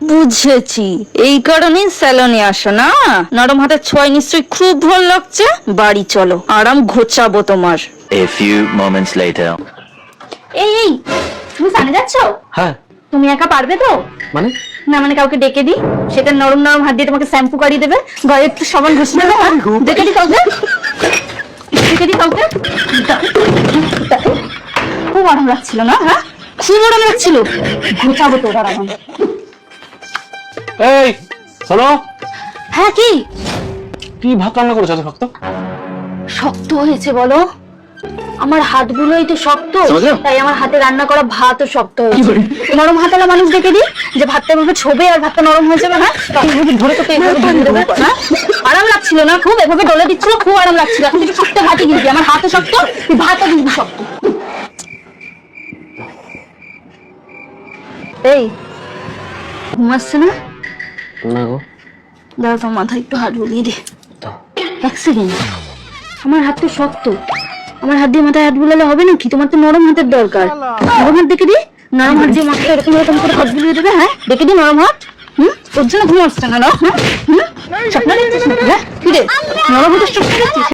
বুঝেছি, এই কারণেই স্যালনে আসো না। নরম হাতের ছোঁয়ায় নিশ্চয়ই খুব ভালো লাগছে। বাড়ি চলো, আরাম ঘোচাবো তোমার। A few moments later. এই এই, তুমি সামনে যাচ্ছ? হ্যাঁ তুমি একা পারবে তো? মানে না মানে কাউকে ডেকে দিই, সেটা নরম নরম হাত দিয়ে তোমাকে শ্যাম্পু করিয়ে দেবে, গায়ে একটু সাবান ঘষে দেবে। হ্যাঁ? ডেকে দিই কাউকে, ডেকে দিই কাউকে। খুব আরাম লাগছিল না? হ্যাঁ, খুব আরাম লাগছিল। ঘোচাবো তোর আরাম। এই শোনো, হ্যাঁ কি কি ভাত রান্না করেছো এত শক্ত? শক্ত হয়েছে বলো? আমার হাতগুলোই তো শক্ত, বুঝলে? তাই আমার হাতে রান্না করা ভাতও শক্ত হয়েছে। নরম হাতালা মানুষ দেখে দিই যে ভাতটা এভাবে ছোবে আর ভাতটা নরম হয়ে যাবে। হ্যাঁ, তখন এভাবে ধরে তোকে এভাবে ঢেলে দেবে। হ্যাঁ, আরাম লাগছিল না? খুব এভাবে ডলে দিচ্ছিল, খুব আরাম লাগছিল। এখন তুই শক্ত ভাতই দিবি, আমার হাতও শক্ত, তুই ভাতও দিবি শক্ত। এই ঘুমাচ্ছে না? না গো, দাঁড়া, তোর মাথায় একটু হাত বুলিয়ে দে। এক সেকেন্ড, আমার হাত তো শক্ত, আমার হাত দিয়ে মাথায় হাত বুলালে হবে নাকি? তোমার তো নরম হাতের দরকার। নরম হাত দেখে দি, নরম হাত দিয়ে মাথায় এরকম এরকম করে হাত বুলিয়ে দেবে। হ্যাঁ, দেখে দি নরম হাত। তোর জন্য ঘুম আসছে না? হ্যাঁ, স্বপ্ন দেখছিস নাকি? হ্যাঁ, কি রে, নরম হাতের স্বপ্ন দেখছিস?